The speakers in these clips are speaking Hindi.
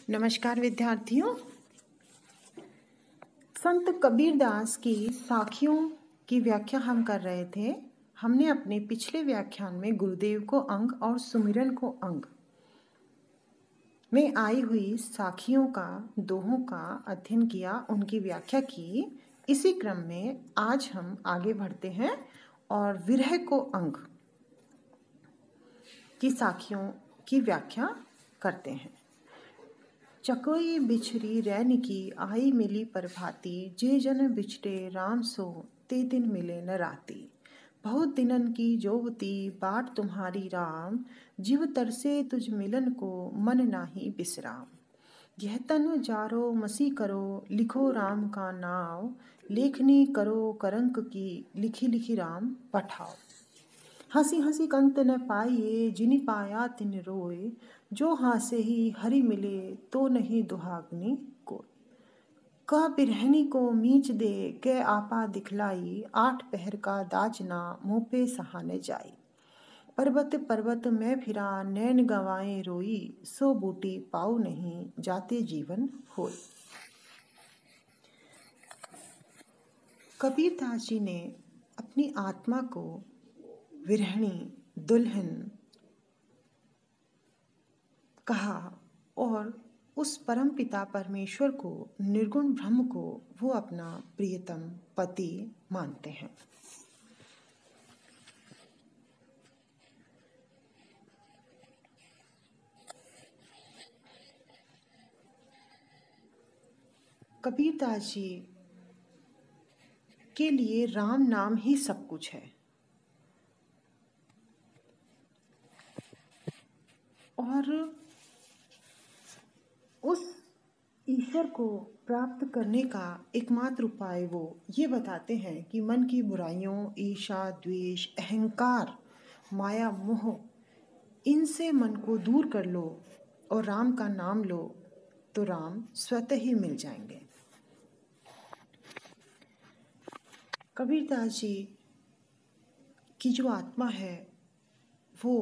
नमस्कार विद्यार्थियों। संत कबीरदास की साखियों की व्याख्या हम कर रहे थे। हमने अपने पिछले व्याख्यान में गुरुदेव को अंग और सुमिरन को अंग में आई हुई साखियों का दोहों का अध्ययन किया, उनकी व्याख्या की। इसी क्रम में आज हम आगे बढ़ते हैं और विरह को अंग की साखियों की व्याख्या करते हैं। चकोई बिछरी रैन की आई मिली प्रभाती, जे जन बिछटे राम सो ते दिन मिले न राती। बहुत दिनन की जोवती बाट तुम्हारी राम, जीव तरसे तुझ मिलन को मन नाही बिसराम। यह तन जारो मसी करो लिखो राम का नाव, लेखनी करो करंक की लिखी लिखी राम पठाओ। हंसी हंसी कंत न पाइए, जिनि पाया तिन रोए, जो हासे ही हरि मिले तो नहीं दुहाग्नि को। कह बिरहनी को मीच दे के आपा दिखलाई, आठ पहर का दाजना मुँह पे सहाने जाई। पर्वत पर्वत में फिरा नैन गवाए रोई, सो बूटी पाऊ नहीं जाते जीवन होई। कबीरदास जी ने अपनी आत्मा को विरहणी दुल्हन कहा और उस परम पिता परमेश्वर को, निर्गुण ब्रह्म को वो अपना प्रियतम पति मानते हैं। कबीरदास जी के लिए राम नाम ही सब कुछ है और उस ईश्वर को प्राप्त करने का एकमात्र उपाय वो ये बताते हैं कि मन की बुराइयों, ईर्ष्या, द्वेष, अहंकार, माया, मोह, इनसे मन को दूर कर लो और राम का नाम लो तो राम स्वतः ही मिल जाएंगे। कबीरदास जी की जो आत्मा है वो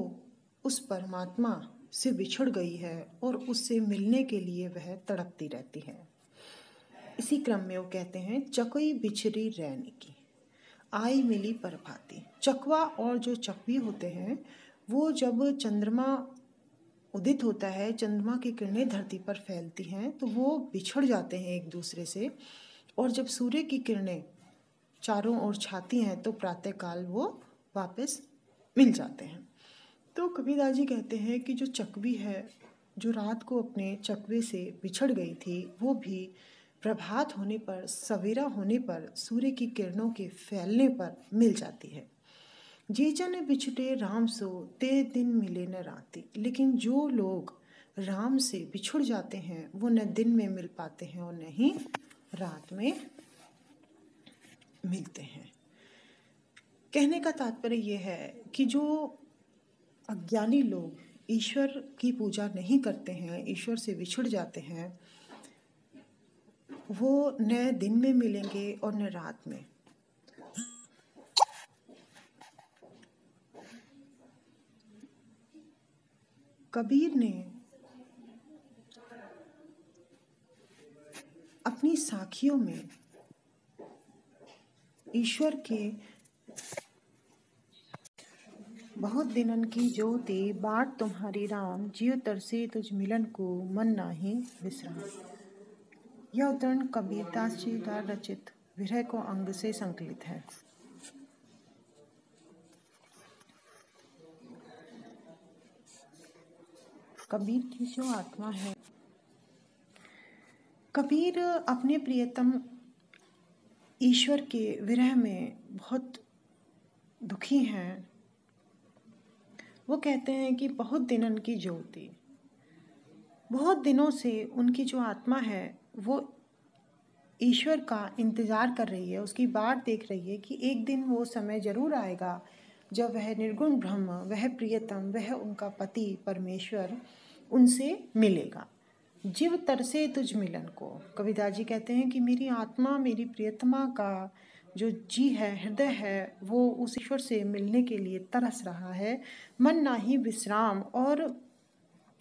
उस परमात्मा से बिछड़ गई है और उससे मिलने के लिए वह तड़पती रहती है। इसी क्रम में वो कहते हैं, चकोई बिछरी रैन की आई मिली प्रभाती। चकवा और जो चकवी होते हैं वो जब चंद्रमा उदित होता है, चंद्रमा की किरणें धरती पर फैलती हैं तो वो बिछड़ जाते हैं एक दूसरे से, और जब सूर्य की किरणें चारों ओर छाती हैं तो प्रातःकाल वो वापस मिल जाते हैं। तो कबीरदास जी कहते हैं कि जो चकवी है, जो रात को अपने चकवे से बिछड़ गई थी, वो भी प्रभात होने पर, सवेरा होने पर, सूर्य की किरणों के फैलने पर मिल जाती है। जे जन बिछटे राम सो ते दिन मिले न राती। लेकिन जो लोग राम से बिछुड़ जाते हैं वो न दिन में मिल पाते हैं और न ही रात में मिलते हैं। कहने का तात्पर्य यह है कि जो अज्ञानी लोग ईश्वर की पूजा नहीं करते हैं, ईश्वर से बिछुड़ जाते हैं, वो न दिन में मिलेंगे और न रात में। कबीर ने अपनी साखियों में ईश्वर के बहुत दिनन की ज्योति बाट तुम्हारी राम, जियो तरसे तुझ मिलन को मन नाही विश्राम। यह उद्धरण कबीरदास जी द्वारा रचित विरह को अंग से संकलित है। कबीर की जो आत्मा है, कबीर अपने प्रियतम ईश्वर के विरह में बहुत दुखी हैं। वो कहते हैं कि बहुत दिनन की ज्योति, बहुत दिनों से उनकी जो आत्मा है वो ईश्वर का इंतज़ार कर रही है, उसकी बाट देख रही है कि एक दिन वो समय जरूर आएगा जब वह निर्गुण ब्रह्म, वह प्रियतम, वह उनका पति परमेश्वर उनसे मिलेगा। जीव तरसे तुझ मिलन को। कबीरदास जी कहते हैं कि मेरी आत्मा, मेरी प्रियतमा का जो जी है, हृदय है, वो उस ईश्वर से मिलने के लिए तरस रहा है। मन नाही विश्राम, और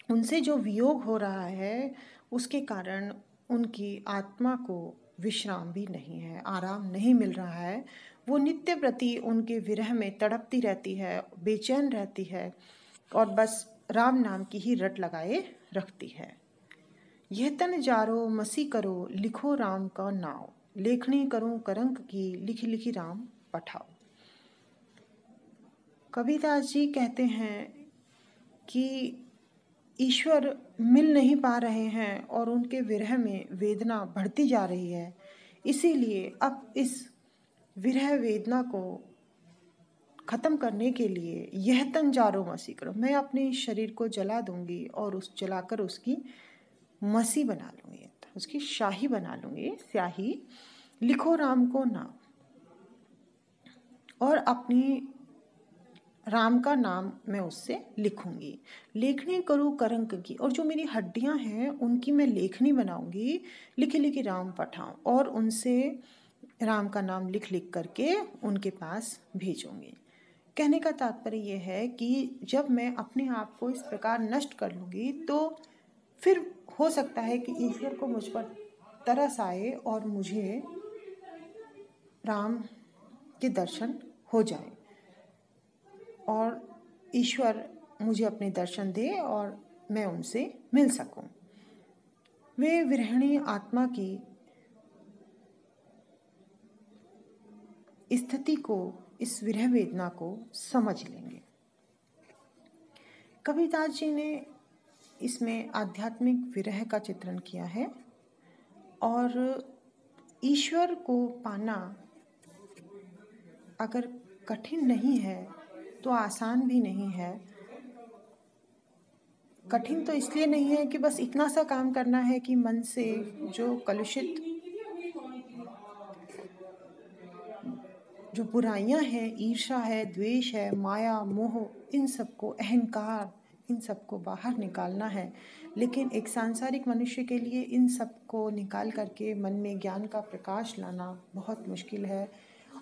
उनसे जो वियोग हो रहा है उसके कारण उनकी आत्मा को विश्राम भी नहीं है, आराम नहीं मिल रहा है। वो नित्य प्रति उनके विरह में तड़पती रहती है, बेचैन रहती है और बस राम नाम की ही रट लगाए रखती है। यह तन जारो मसी करो लिखो राम का नाव, लेखनी करूं करंक की लिखी लिखी राम पठाओ। कबीरदास जी कहते हैं कि ईश्वर मिल नहीं पा रहे हैं और उनके विरह में वेदना बढ़ती जा रही है। इसीलिए अब इस विरह वेदना को ख़त्म करने के लिए यह तन जारो मसी करो, मैं अपने शरीर को जला दूंगी और उस जलाकर उसकी मसी बना लूँगी, उसकी शाही बना लूँगी, स्याही। लिखो राम को नाम, और अपनी राम का नाम मैं उससे लिखूंगी। लेखनी करूँ करंक की, और जो मेरी हड्डियां हैं उनकी मैं लेखनी बनाऊंगी, लिखी लिखी राम पठाऊं, और उनसे राम का नाम लिख लिख करके उनके पास भेजूंगी। कहने का तात्पर्य यह है कि जब मैं अपने आप को इस प्रकार नष्ट कर लूँगी तो फिर हो सकता है कि ईश्वर को मुझ पर तरस आए और मुझे राम के दर्शन हो जाए और ईश्वर मुझे अपने दर्शन दे और मैं उनसे मिल सकूं। वे विरहिणी आत्मा की स्थिति को, इस विरह वेदना को समझ लेंगे। कबीरदास जी ने इसमें आध्यात्मिक विरह का चित्रण किया है और ईश्वर को पाना अगर कठिन नहीं है तो आसान भी नहीं है। कठिन तो इसलिए नहीं है कि बस इतना सा काम करना है कि मन से जो कलुषित, जो बुराइयां हैं, ईर्ष्या है, द्वेष है, माया, मोह, इन सबको, अहंकार, इन सबको बाहर निकालना है। लेकिन एक सांसारिक मनुष्य के लिए इन सबको निकाल करके मन में ज्ञान का प्रकाश लाना बहुत मुश्किल है।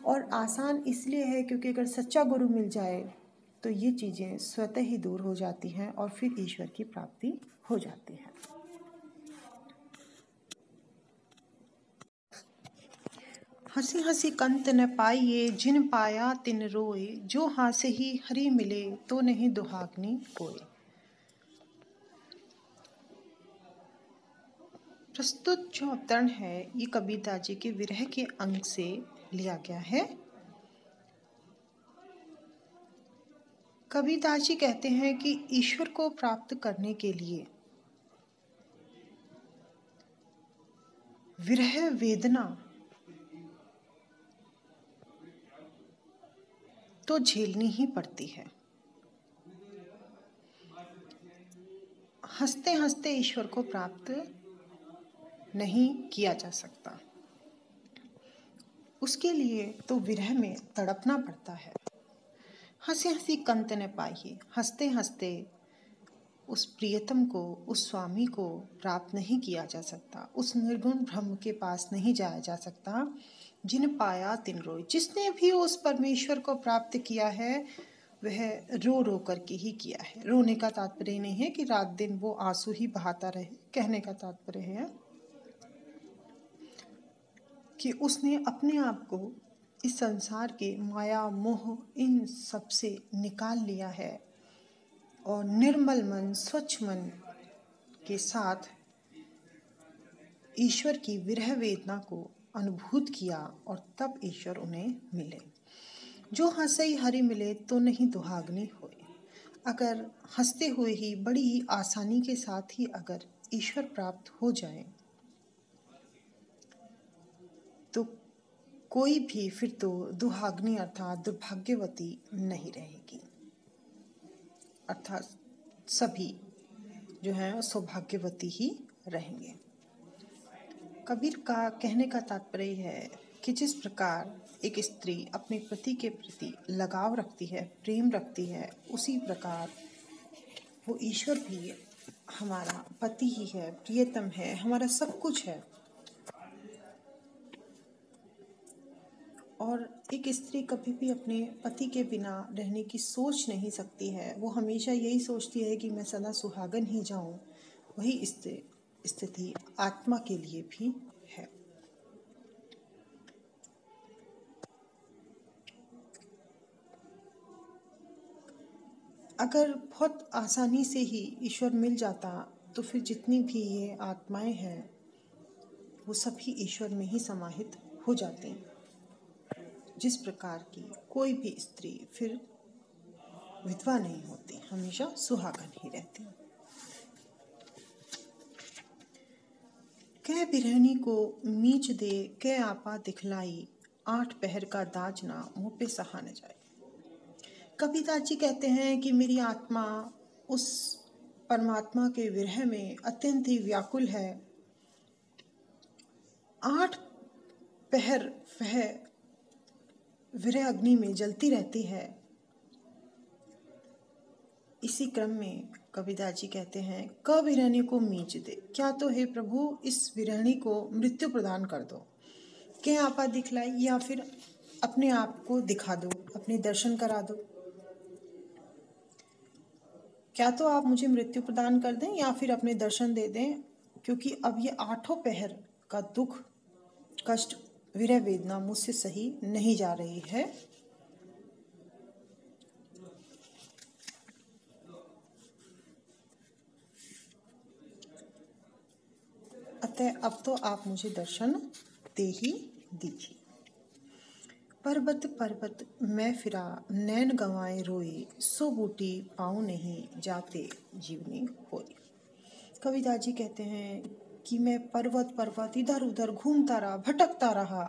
और आसान इसलिए है क्योंकि अगर सच्चा गुरु मिल जाए तो ये चीज़ें स्वतः ही दूर हो जाती हैं और फिर ईश्वर की प्राप्ति हो जाती है। हंसी हंसी कंत न पाइए जिन पाया तिन रोए, जो हासे ही हरि मिले तो नहीं दुहाग्नि कोय। प्रस्तुत जो अवतरण है ये कबीरदास जी के विरह के अंग से लिया गया है। कबीरदास जी कहते हैं कि ईश्वर को प्राप्त करने के लिए विरह वेदना तो झेलनी ही पड़ती है। हंसते हंसते ईश्वर को प्राप्त नहीं किया जा सकता, उसके लिए तो विरह में तड़पना पड़ता है। हंसी हंसी कंत न पाइए, हंसते हंसते उस प्रियतम को, उस स्वामी को प्राप्त नहीं किया जा सकता, उस निर्गुण ब्रह्म के पास नहीं जाया जा सकता। जिन पाया तिन रोए, जिसने भी उस परमेश्वर को प्राप्त किया है वह रो रो करके ही किया है। रोने का तात्पर्य नहीं है कि रात दिन वो आंसू ही बहाता रहे, कहने का तात्पर्य है कि उसने अपने आप को इस संसार के माया, मोह, इन सब से निकाल लिया है और निर्मल मन, स्वच्छ मन के साथ ईश्वर की विरह वेदना को अनुभूत किया और तब ईश्वर उन्हें मिले। जो हंसई हरि मिले तो नहीं दुहाग्नि होए। अगर हंसते हुए ही, बड़ी ही आसानी के साथ ही अगर ईश्वर प्राप्त हो जाए तो कोई भी फिर तो दुहाग्नि अर्थात दुर्भाग्यवती नहीं रहेगी, अर्थात सभी जो हैं सौभाग्यवती ही रहेंगे। कबीर का कहने का तात्पर्य है कि जिस प्रकार एक स्त्री अपने पति के प्रति लगाव रखती है, प्रेम रखती है, उसी प्रकार वो ईश्वर भी हमारा पति ही है, प्रियतम है, हमारा सब कुछ है। और एक स्त्री कभी भी अपने पति के बिना रहने की सोच नहीं सकती है। वो हमेशा यही सोचती है कि मैं सदा सुहागन ही जाऊं। वही स्थिति आत्मा के लिए भी है। अगर बहुत आसानी से ही ईश्वर मिल जाता तो फिर जितनी भी ये आत्माएं हैं वो सभी ईश्वर में ही समाहित हो जाती। जिस प्रकार की कोई भी स्त्री फिर विधवा नहीं होती, हमेशा सुहागन ही रहती। कै बिरहनी को मीच दे कै आपा दिखलाई, 8 पहर का दाज ना मुँह पे सहा न जाए। कबीरदास जी कहते हैं कि मेरी आत्मा उस परमात्मा के विरह में अत्यंत ही व्याकुल है। 8 पहर वह विरह अग्नि में जलती रहती है। इसी क्रम में कबीरदास जी कहते हैं, क विरहनी को मीच दे, क्या तो हे प्रभु इस विरहणी को मृत्यु प्रदान कर दो। क्या आपा दिखलाई, या फिर अपने आप को दिखा दो, अपने दर्शन करा दो। क्या तो आप मुझे मृत्यु प्रदान कर दें या फिर अपने दर्शन दे दें, क्योंकि अब ये 8 पहर का दुख, कष्ट, विरह वेदना मुझसे सही नहीं जा रही है। अतः अब तो आप मुझे दर्शन दे ही दीजिए। पर्वत पर्वत मैं फिरा नैन गंवाए रोई, सो बूटी पाऊँ नहीं जाते जीवनी होई। कबीरदास जी कहते हैं कि मैं पर्वत पर्वत इधर उधर घूमता रहा, भटकता रहा,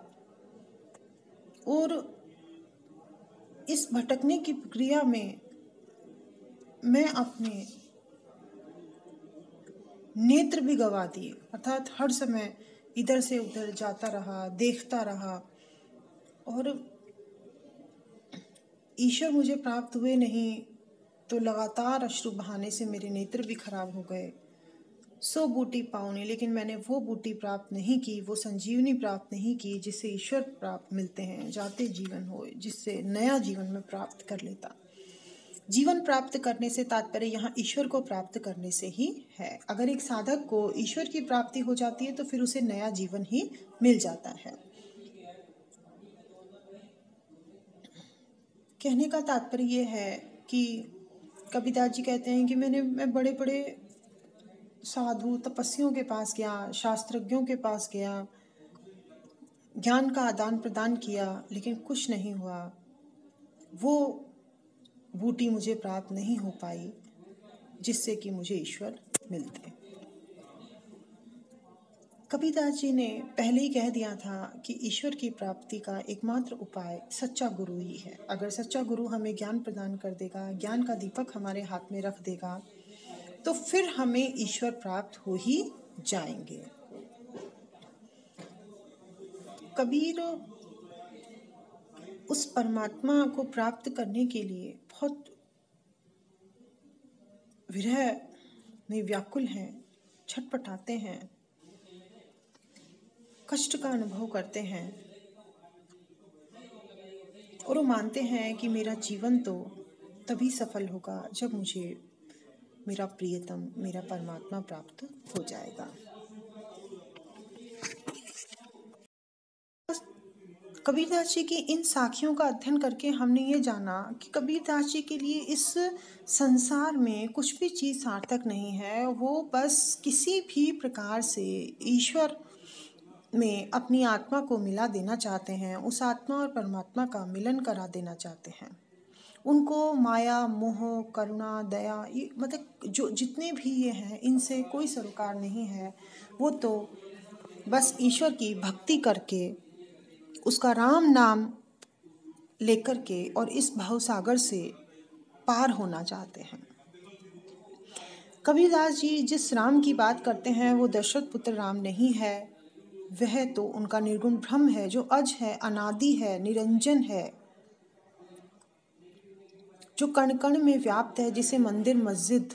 और इस भटकने की प्रक्रिया में मैं अपने नेत्र भी गवा दिए। अर्थात हर समय इधर से उधर जाता रहा, देखता रहा, और ईश्वर मुझे प्राप्त हुए नहीं तो लगातार अश्रु बहाने से मेरे नेत्र भी खराब हो गए। सो बूटी पाऊनी, लेकिन मैंने वो बूटी प्राप्त नहीं की, वो संजीवनी प्राप्त नहीं की जिससे ईश्वर प्राप्त मिलते हैं, जाते जीवन हो, जिससे नया जीवन में प्राप्त कर लेता। जीवन प्राप्त करने से तात्पर्य यहाँ ईश्वर को प्राप्त करने से ही है। अगर एक साधक को ईश्वर की प्राप्ति हो जाती है तो फिर उसे नया जीवन ही मिल जाता है। कहने का तात्पर्य ये है कि कबीरदास जी कहते हैं कि मैं बड़े बड़े साधु तपस्वियों के पास गया, शास्त्रज्ञों के पास गया, ज्ञान का आदान प्रदान किया, लेकिन कुछ नहीं हुआ। वो बूटी मुझे प्राप्त नहीं हो पाई जिससे कि मुझे ईश्वर मिलते। कबीरदास जी ने पहले ही कह दिया था कि ईश्वर की प्राप्ति का एकमात्र उपाय सच्चा गुरु ही है। अगर सच्चा गुरु हमें ज्ञान प्रदान कर देगा, ज्ञान का दीपक हमारे हाथ में रख देगा, तो फिर हमें ईश्वर प्राप्त हो ही जाएंगे। कबीर उस परमात्मा को प्राप्त करने के लिए बहुत विरह में व्याकुल हैं, छटपटाते हैं, कष्ट का अनुभव करते हैं, और वो मानते हैं कि मेरा जीवन तो तभी सफल होगा जब मुझे मेरा प्रियतम, मेरा परमात्मा प्राप्त हो जाएगा। कबीरदास जी की इन साखियों का अध्ययन करके हमने ये जाना कि कबीरदास जी के लिए इस संसार में कुछ भी चीज़ सार्थक नहीं है। वो बस किसी भी प्रकार से ईश्वर में अपनी आत्मा को मिला देना चाहते हैं, उस आत्मा और परमात्मा का मिलन करा देना चाहते हैं। उनको माया, मोह, करुणा, दया, ये मतलब जो जितने भी ये हैं, इनसे कोई सरोकार नहीं है। वो तो बस ईश्वर की भक्ति करके, उसका राम नाम लेकर के और इस भवसागर से पार होना चाहते हैं। कबीरदास जी जिस राम की बात करते हैं वो दशरथ पुत्र राम नहीं है। वह तो उनका निर्गुण ब्रह्म है, जो अज है, अनादि है, निरंजन है, जो कण कण में व्याप्त है, जिसे मंदिर मस्जिद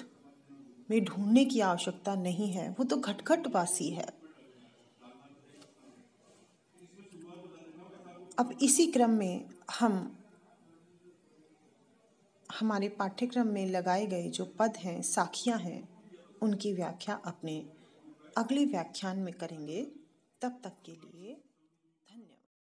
में ढूंढने की आवश्यकता नहीं है। वो तो घट घट वासी है। अब इसी क्रम में हम हमारे पाठ्यक्रम में लगाए गए जो पद हैं, साखियाँ हैं, उनकी व्याख्या अपने अगले व्याख्यान में करेंगे। तब तक के लिए